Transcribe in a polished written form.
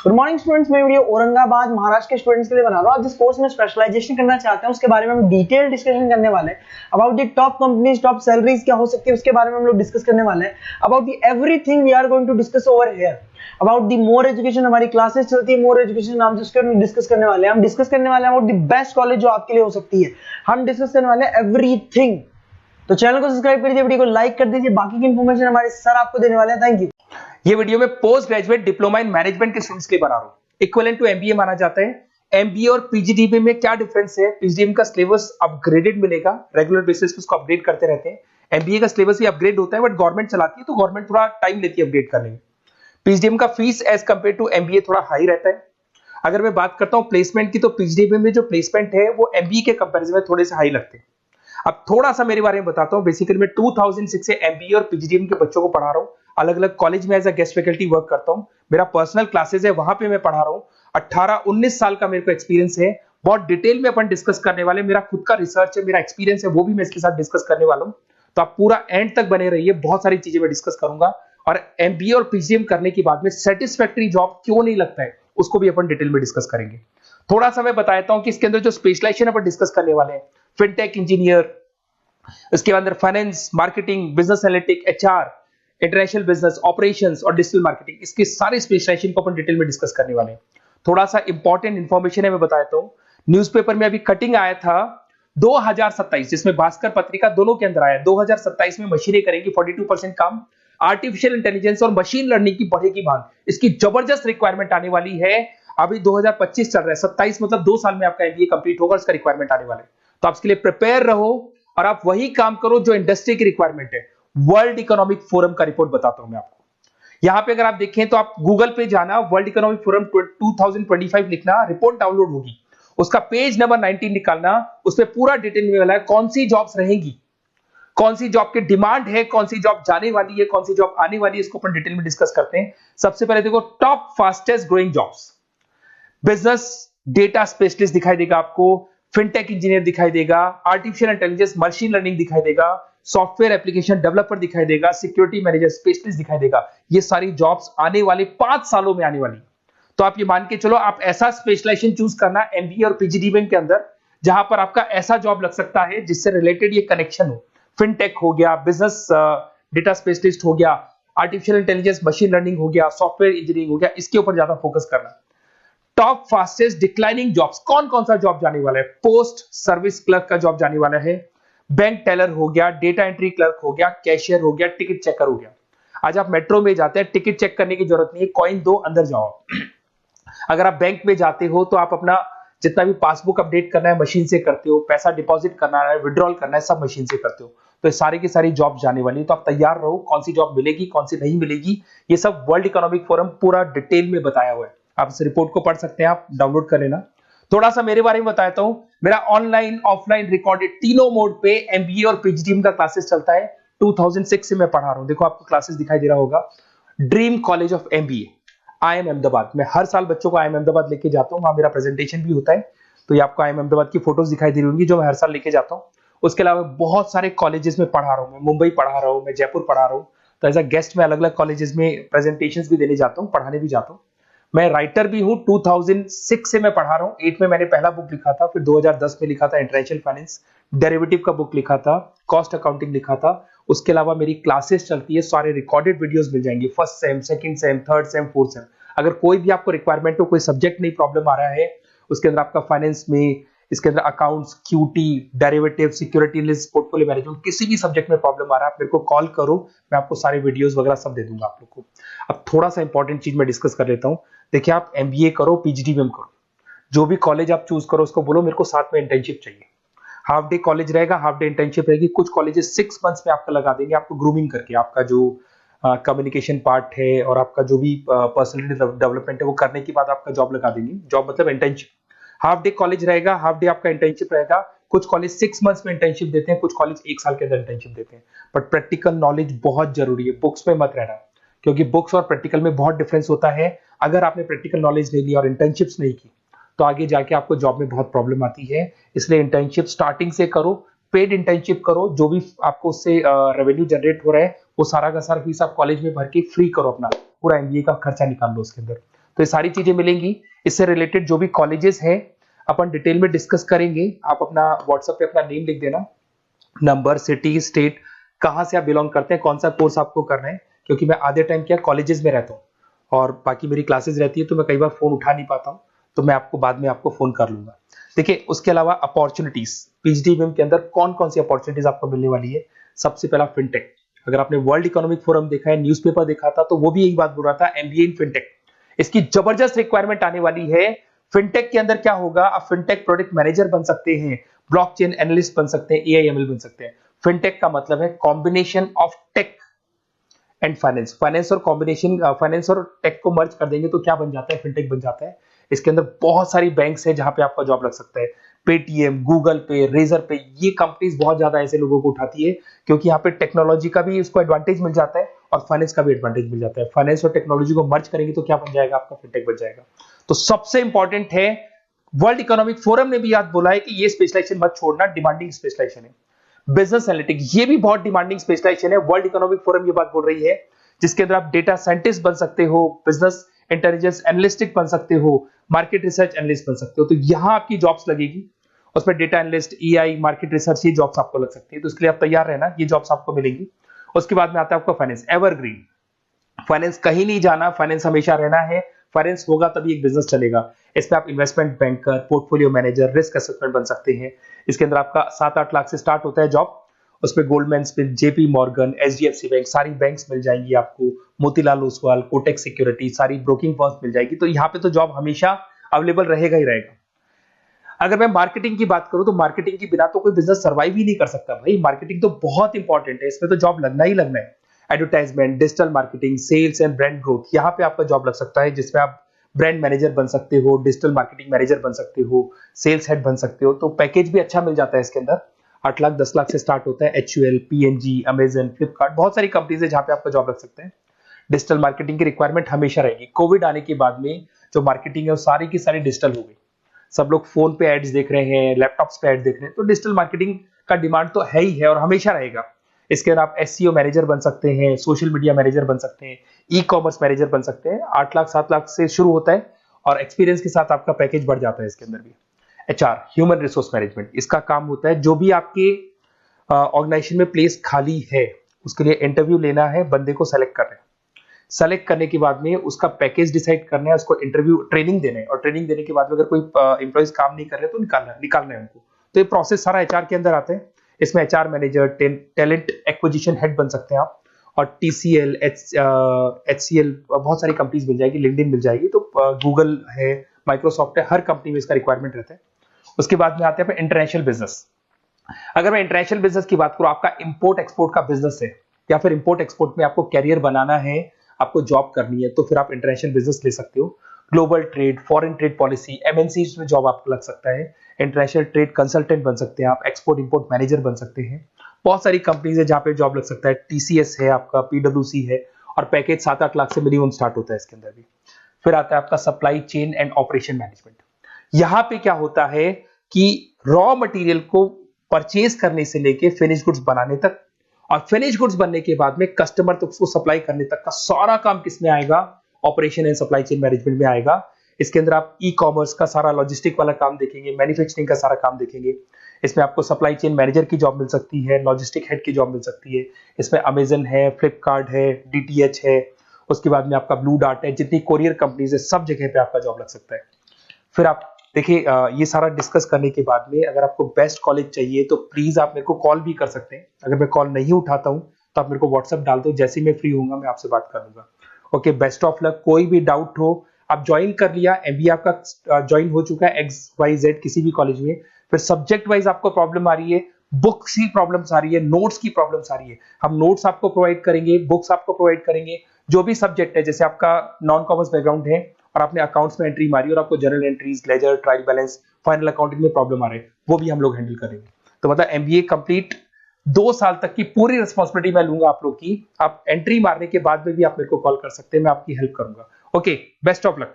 Good morning students. मैं video Aurangabad Maharashtra के students के लिए बना रहा हूँ। जिस कोर्स में स्पेशलाइजेशन करना चाहते हैं उसके बारे में हम डिटेल डिस्कशन करने वाले हैं। About the top companies, top salaries क्या हो सकती है उसके बारे में हम लोग डिस्कस करने वाले हैं। About the everything we are going to discuss over here. About the more education, हमारी क्लासेस चलती है मोर एजुकेशन नाम से, उसके डिस्कस करने वाले हैं। हम डिस्कस करने वाले हैं अबाउट द बेस्ट कॉलेज जो आपके लिए हो सकती है। हम डिस्कस करने वाले हैं एवरीथिंग। तो चैनल को सब्सक्राइब कर दीजिए, वीडियो को लाइक कर दीजिए। बाकी की इंफॉर्मेशन हमारे सर आपको देने वाले हैं। Thank you. ये वीडियो में post graduate diploma in management के स्टूडेंट्स के लिए बना रहा हूं। इक्विवेलेंट टू एमबीए माना जाता है। एमबीए और पीजीडीबी में क्या डिफरेंस है? पीजीडीबी का सिलेबस अपग्रेडेड मिलेगा, रेगुलर बेसिस पे उसको अपडेट करते रहते हैं। एमबीए का सिलेबस भी अपग्रेड होता है, बट गवर्नमेंट चलाती है तो गवर्नमेंट थोड़ा टाइम लेती है अपडेट करने में। पीजीडीबी का fees as compare to MBA थोड़ा हाई रहता है। अगर मैं बात करता हूं प्लेसमेंट की, तो पीजीडीबी में जो प्लेसमेंट है वो एमबीए के कंपेरिजन में थोड़े से हाई लगते हैं। अब थोड़ा सा मेरे बारे में बताता हूं। बेसिकली मैं 2006 से एमबीए और पीजीडीएम के बच्चों को पढ़ा रहा हूं। अलग अलग कॉलेज में as a guest faculty work करता हूं। मेरा पर्सनल क्लासेस है, वहां पे मैं पढ़ा रहा हूं। 18-19 साल का मेरे को एक्सपीरियंस है। बहुत डिटेल में अपन डिस्कस करने वाले। मेरा खुद का रिसर्च है, मेरा एक्सपीरियंस है, वो भी मैं इसके साथ डिस्कस करने वाला हूं। तो आप पूरा एंड तक बने रहिए, बहुत सारी चीजें मैं डिस्कस करूंगा। और एमबीए और पीजीडीएम करने के बाद में सेटिस्फैक्टरी जॉब क्यों नहीं लगता है उसको भी अपन डिटेल में डिस्कस करेंगे। थोड़ा सा मैं बताता हूं कि इसके अंदर जो स्पेशलाइजेशन अपन डिस्कस करने वाले हैं, फिनटेक इंजीनियर, इसके अंदर finance, marketing, business analytic, HR, international business, operations और डिजिटल मार्केटिंग, इसके सारे स्पेशलाइजेशन को अपन डिटेल में डिस्कस करने वाले हैं। थोड़ा सा इंपॉर्टेंट इंफॉर्मेशन है, मैं बताता हूं। न्यूज़पेपर में अभी कटिंग आया था 2027, जिसमें भास्कर पत्रिका दोनों के अंदर आया। 2027 में मशीनें करेंगी 42% काम। आर्टिफिशियल इंटेलिजेंस और मशीन लर्निंग की बढ़ेगी मांग। इसकी जबरदस्त रिक्वायरमेंट आने वाली है। अभी 2025 चल रहा है, 27 मतलब 2 साल में आपका एमबीए कंप्लीट होगा, उसका रिक्वायरमेंट आने वाला है। तो आप इसके लिए प्रिपेयर रहो और आप वही काम करो जो इंडस्ट्री की रिक्वायरमेंट है। वर्ल्ड इकोनॉमिक फोरम का रिपोर्ट बताता हूं मैं आपको। यहां पे अगर आप देखें तो आप गूगल पे जाना, वर्ल्ड इकोनॉमिक फोरम 2025 लिखना, रिपोर्ट डाउनलोड होगी। उसका पेज नंबर 19 निकालना, उसमें पूरा डिटेल में वाला है कौन सी जॉब्स रहेंगी, कौन सी जॉब की डिमांड है, कौन सी जॉब जाने वाली है, कौन सी जॉब आने वाली है। इसको अपन डिटेल में डिस्कस करते हैं। सबसे पहले देखो, top fastest growing jobs. Business data specialist दिखाई देगा आपको, फिनटेक इंजीनियर दिखाई देगा, आर्टिफिशियल इंटेलिजेंस मशीन लर्निंग दिखाई देगा, सॉफ्टवेयर एप्लीकेशन डेवलपर दिखाई देगा, सिक्योरिटी मैनेजर स्पेशलिस्ट दिखाई देगा। ये सारी जॉब्स आने वाले 5 सालों में आने वाली। तो आप ये मान के चलो, आप ऐसा स्पेशलाइजेशन चूज करना एमबीए और पीजीडीएम के अंदर जहां पर आपका ऐसा जॉब लग सकता है जिससे रिलेटेड ये कनेक्शन हो। फिनटेक हो गया, बिजनेस डेटा स्पेशलिस्ट हो गया, आर्टिफिशियल इंटेलिजेंस मशीन लर्निंग हो गया, सॉफ्टवेयर इंजीनियरिंग हो गया, इसके ऊपर ज्यादा फोकस करना। टॉप फास्टेस्ट डिक्लाइनिंग जॉब्स, कौन कौन सा जॉब जाने वाला है? पोस्ट सर्विस क्लर्क का जॉब जाने वाला है, बैंक टेलर हो गया, डेटा एंट्री क्लर्क हो गया, कैशियर हो गया, टिकट चेकर हो गया। आज आप मेट्रो में जाते हैं, टिकट चेक करने की जरूरत नहीं है, कॉइन दो अंदर जाओ। अगर आप बैंक में जाते हो तो आप अपना जितना भी पासबुक अपडेट करना है मशीन से करते हो, पैसा डिपॉजिट करना है, विड्रॉल करना है, सब मशीन से करते हो। तो ये सारी की सारी जॉब जाने वाली है। तो आप तैयार रहो, कौन सी जॉब मिलेगी, कौन सी नहीं मिलेगी, ये सब वर्ल्ड इकोनॉमिक फोरम पूरा डिटेल में बताया हुआ है। आप इस रिपोर्ट को पढ़ सकते हैं, आप डाउनलोड कर लेना। थोड़ा सा मेरे बारे में बताता हूं। मेरा ऑनलाइन ऑफलाइन रिकॉर्डेड तीनों मोड पे एमबीए और पीजीडीएम का क्लासेस चलता है। 2006 से मैं पढ़ा रहा हूं। देखो आपको क्लासेस दिखाई दे रहा होगा, dream college of MBA, IIM Ahmedabad. मैं हर साल बच्चों को आईएम अहमदाबाद लेके जाता हूं, वहां मेरा प्रेजेंटेशन भी होता है। तो ये आपको आईएम अहमदाबाद की फोटोज दिखाई दे रही होंगी जो मैं हर साल लेके जाता हूं। उसके अलावा बहुत सारे कॉलेजेस में पढ़ा रहा हूं। मैं मुंबई पढ़ा रहा हूं, मैं जयपुर पढ़ा रहा हूं। तो एज अ गेस्ट मैं अलग अलग कॉलेजेस में प्रेजेंटेशंस भी देने जाता हूं, पढ़ाने भी जाता हूं। मैं राइटर भी हूं। 2006 से मैं पढ़ा रहा हूं। 8 में मैंने पहला बुक लिखा था, फिर 2010 में लिखा था इंटरनेशनल फाइनेंस, डेरिवेटिव का बुक लिखा था, कॉस्ट अकाउंटिंग लिखा था। उसके अलावा मेरी क्लासेस चलती है, सारे रिकॉर्डेड वीडियोस मिल जाएंगे, first sem, second same, third same, fourth same. अगर कोई भी आपको रिक्वायरमेंट हो, कोई सब्जेक्ट नहीं प्रॉब्लम आ रहा है उसके अंदर, आपका फाइनेंस में, इसके अंदर accounts, QT, derivative, security list, portfolio management, किसी भी सब्जेक्ट में प्रॉब्लम आ रहा है, आप मेरे को कॉल करो, मैं आपको सारे वीडियोस वगैरह सब दे दूंगा आप लोग को। अब थोड़ा सा इंपॉर्टेंट चीज मैं डिस्कस कर लेता हूं। देखिए, आप एमबीए करो, पीजीडीएम करो, जो भी कॉलेज आप चूज करो उसको बोलो मेरे को साथ में इंटर्नशिप चाहिए। हाफ डे कॉलेज रहेगा, हाफ डे इंटर्नशिप रहेगी। कुछ कॉलेजेस 6 मंथ्स में आपका लगा देंगे, आपको ग्रूमिंग करके, आपका जो कम्युनिकेशन पार्ट है और आपका जो भी पर्सनैलिटी डेवलपमेंट है वो करने के बाद आपका जॉब लगा देंगे। जॉब मतलब इंटर्नशिप। हाफ डे कॉलेज रहेगा, हाफ डे आपका इंटर्नशिप रहेगा। कुछ कॉलेज 6 मंथ्स में इंटर्नशिप देते हैं, कुछ कॉलेज 1 साल के अंदर इंटर्नशिप देते हैं। बट प्रैक्टिकल नॉलेज बहुत जरूरी है, बुक्स पे मत रहना, क्योंकि बुक्स और प्रैक्टिकल में बहुत डिफरेंस होता है। अगर आपने प्रैक्टिकल नॉलेज नहीं लिया और इंटर्नशिप्स नहीं की तो आगे जाके आपको जॉब में बहुत प्रॉब्लम आती है। इसलिए इंटर्नशिप स्टार्टिंग से करो, पेड इंटर्नशिप करो, जो भी आपको उससे रेवेन्यू जनरेट हो रहा है वो सारा का सारा फीस आप कॉलेज में भर के फ्री करो, अपना पूरा एमबीए का खर्चा निकाल लो उसके अंदर। तो ये सारी चीजें मिलेंगी। इससे रिलेटेड जो भी कॉलेजेस हैं अपन डिटेल में डिस्कस करेंगे। आप अपना व्हाट्सएप पे अपना नेम लिख देना, नंबर, सिटी, स्टेट, कहाँ से आप बिलोंग करते हैं, कौन सा कोर्स आपको करना है, क्योंकि मैं आधे टाइम क्या कॉलेजेस में रहता हूँ और बाकी मेरी क्लासेस रहती है, तो मैं कई बार फोन उठा नहीं पाता हूँ, तो मैं आपको बाद में आपको फोन कर लूंगा। देखिए, उसके अलावा अपॉर्चुनिटीज पीजीडीबीएम के अंदर कौन कौन सी अपॉर्चुनिटीज आपको मिलने वाली है। सबसे पहला फिनटेक। अगर आपने वर्ल्ड इकोनॉमिक फोरम देखा है, न्यूज़पेपर देखा था, तो वो भी यही बात बोल रहा था, एमबीए इन फिनटेक। इसकी जबरदस्त रिक्वायरमेंट आने वाली है। फिनटेक के अंदर क्या होगा, आप फिनटेक प्रोडक्ट मैनेजर बन सकते हैं, ब्लॉकचेन एनालिस्ट बन सकते हैं, एआईएमएल बन सकते हैं। फिनटेक का मतलब है combination of tech and finance. Finance और कॉम्बिनेशन, फाइनेंस और टेक को मर्ज कर देंगे तो क्या बन जाता है, फिनटेक बन जाता है। इसके अंदर बहुत सारी बैंक्स है जहां पे आपका जॉब लग सकता है। पेटीएम, गूगल पे, रेजर पे, ये कंपनीज बहुत ज्यादा ऐसे लोगों को उठाती है, क्योंकि यहाँ पे टेक्नोलॉजी का भी उसको एडवांटेज मिल जाता है और फाइनेंस का भी एडवांटेज मिल जाता है। फाइनेंस और टेक्नोलॉजी को मर्ज करेंगे तो क्या बन जाएगा, आपका फिनटेक बन जाएगा। तो सबसे इंपॉर्टेंट है, वर्ल्ड इकोनॉमिक फोरम ने भी याद बोला है कि ये स्पेशलाइजेशन मत छोड़ना, डिमांडिंग स्पेशलाइजेशन है। बिजनेस एनालिटिक्स, ये भी बहुत डिमांडिंग स्पेशलाइजेशन है। वर्ल्ड इकोनॉमिक फोरम ये बात बोल रही है, जिसके अंदर आप डेटा साइंटिस्ट बन सकते हो, बिजनेस इंटेलिजेंस एनालिस्टिक बन सकते हो, मार्केट रिसर्च एनालिस्ट बन सकते हो। तो यहां आपकी जॉब्स लगेगी, उसमें data analyst, EI, market research, ये जॉब्स आपको लग सकती है। तो इसके लिए आप तैयार रहना, ये जॉब्स आपको मिलेंगी। उसके बाद में आता है आपका फाइनेंस, एवरग्रीन। फाइनेंस कहीं नहीं जाना, फाइनेंस हमेशा रहना है। फाइनेंस होगा तभी एक बिजनेस चलेगा। इसमें आप investment banker, portfolio manager, risk assessment बन सकते हैं। इसके अंदर आपका 7-8 लाख से स्टार्ट होता है जॉब। उसमें Goldman Smith, JP Morgan, HDFC bank, सारी बैंक्स मिल जाएंगी आपको, मोतीलाल ओसवाल, कोटेक सिक्योरिटी, सारी ब्रोकिंग फर्म्स मिल जाएगी। तो यहाँ पे तो जॉब हमेशा अवेलेबल रहेगा ही रहेगा। अगर मैं मार्केटिंग की बात करूं तो मार्केटिंग के बिना तो कोई बिजनेस सर्वाइव ही नहीं कर सकता भाई। मार्केटिंग तो बहुत इंपॉर्टेंट है, इसमें तो जॉब लगना ही लगना है। Advertisement, digital marketing, sales and brand growth, यहाँ पे आपका जॉब लग सकता है, जिसमें आप ब्रांड मैनेजर बन सकते हो, डिजिटल मार्केटिंग मैनेजर बन सकते हो, सेल्स हेड बन सकते हो। तो पैकेज भी अच्छा मिल जाता है इसके अंदर, 8 लाख 10 लाख से स्टार्ट होता है। एचयूएल, पीएनजी, अमेजन, फ्लिपकार्ट, बहुत सारी कंपनीज है जहां पे आपका जॉब लग सकते हैं। डिजिटल मार्केटिंग की रिक्वायरमेंट हमेशा रहेगी। कोविड आने के बाद में जो मार्केटिंग है वो सारी की सारी डिजिटल हो गई। सब लोग फोन पे एड्स देख रहे हैं, लैपटॉप्स पे एड देख रहे हैं, तो डिजिटल मार्केटिंग का डिमांड तो है ही है और हमेशा रहेगा। इसके अंदर आप एसईओ मैनेजर बन सकते हैं, सोशल मीडिया मैनेजर बन सकते हैं, ई कॉमर्स मैनेजर बन सकते हैं। 8 लाख 7 लाख से शुरू होता है और एक्सपीरियंस के साथ आपका पैकेज बढ़ जाता है इसके अंदर भी। एचआर, ह्यूमन रिसोर्स मैनेजमेंट, इसका काम होता है जो भी आपके ऑर्गेनाइजेशन में प्लेस खाली है उसके लिए इंटरव्यू लेना है, बंदे को सेलेक्ट करना है। सेलेक्ट करने के बाद में उसका पैकेज डिसाइड करना है, उसको इंटरव्यू ट्रेनिंग देना है और ट्रेनिंग देने के बाद में अगर कोई एम्प्लॉइज काम नहीं कर रहे तो निकालना है उनको। तो ये प्रोसेस सारा एचआर के अंदर आता है। इसमें HR manager, talent acquisition head बन सकते हैं आप, और टीसीएल, एचसीएल, बहुत सारी कंपनीज मिल जाएगी, लिंक्डइन मिल जाएगी, तो गूगल है, माइक्रोसॉफ्ट है, हर कंपनी में इसका रिक्वायरमेंट रहता है। उसके बाद में आते हैं इंटरनेशनल बिजनेस। अगर मैं इंटरनेशनल बिजनेस की बात करूं, आपका इंपोर्ट एक्सपोर्ट का बिजनेस है या फिर इंपोर्ट एक्सपोर्ट में आपको कैरियर बनाना है, आपको जॉब करनी है, तो फिर आप इंटरनेशनल बिजनेस ले सकते हो। Global trade, foreign trade policy, MNC में जॉब आपको लग सकता है। इंटरनेशनल ट्रेड कंसल्टेंट बन सकते हैं आप, एक्सपोर्ट इंपोर्ट मैनेजर बन सकते हैं। बहुत सारी कंपनीज है जहां पे जॉब लग सकता है। टीसीएस है आपका, पीडब्ल्यूसी है, और पैकेज 7-8 लाख से मिनिमम स्टार्ट होता है इसके अंदर भी। फिर आता है आपका supply chain and operation management. यहां पे क्या होता है कि रॉ मटेरियल को परचेज करने से लेके फिनिश गुड्स बनाने तक, और फिनिश गुड्स बनने के बाद में कस्टमर तक उसको सप्लाई करने तक का सारा काम किस में आएगा, operation and supply chain management में आएगा। इसके अंदर आप ई कॉमर्स का सारा लॉजिस्टिक वाला काम देखेंगे, मैन्युफैक्चरिंग का सारा काम देखेंगे। इसमें आपको सप्लाई चेन मैनेजर की जॉब मिल सकती है, लॉजिस्टिक हेड की जॉब मिल सकती है। इसमें अमेजन है, फ्लिपकार्ट है, डीटीएच है, उसके बाद में आपका ब्लू डार्ट है, जितनी कोरियर कंपनीज है सब जगह पे आपका जॉब लग सकता है। फिर आप देखिए, ये सारा डिस्कस करने के बाद में अगर आपको बेस्ट कॉलेज चाहिए तो प्लीज आप मेरे को कॉल भी कर सकते हैं। अगर मैं कॉल नहीं उठाता हूं तो आप मेरे को व्हाट्सएप डाल दो, जैसे ही मैं फ्री होऊंगा मैं आपसे बात कर लूंगा। Okay, best of luck. कोई भी डाउट हो, आप ज्वाइन कर लिया, एमबीए आपका ज्वाइन हो चुका है XYZ किसी भी कॉलेज में, फिर सब्जेक्ट वाइज आपको प्रॉब्लम आ रही है, बुक्स की प्रॉब्लम्स आ रही है, नोट्स की प्रॉब्लम्स आ रही है, हम नोट्स आपको प्रोवाइड करेंगे, बुक्स आपको प्रोवाइड करेंगे। जो भी सब्जेक्ट है, जैसे आपका नॉन कॉमर्स बैकग्राउंड है और आपने अकाउंट्स में एंट्री मारी और आपको general entries, ledger, trial balance, final accounting में प्रॉब्लम आ रहे हैं, वो भी हम लोग हैंडल करेंगे। तो मतलब एमबीए कंप्लीट 2 साल तक की पूरी रिस्पॉन्सिबिलिटी मैं लूंगा आप लोग की। आप एंट्री मारने के बाद में भी आप मेरे को कॉल कर सकते हैं, मैं आपकी हेल्प करूंगा। Okay, best of luck.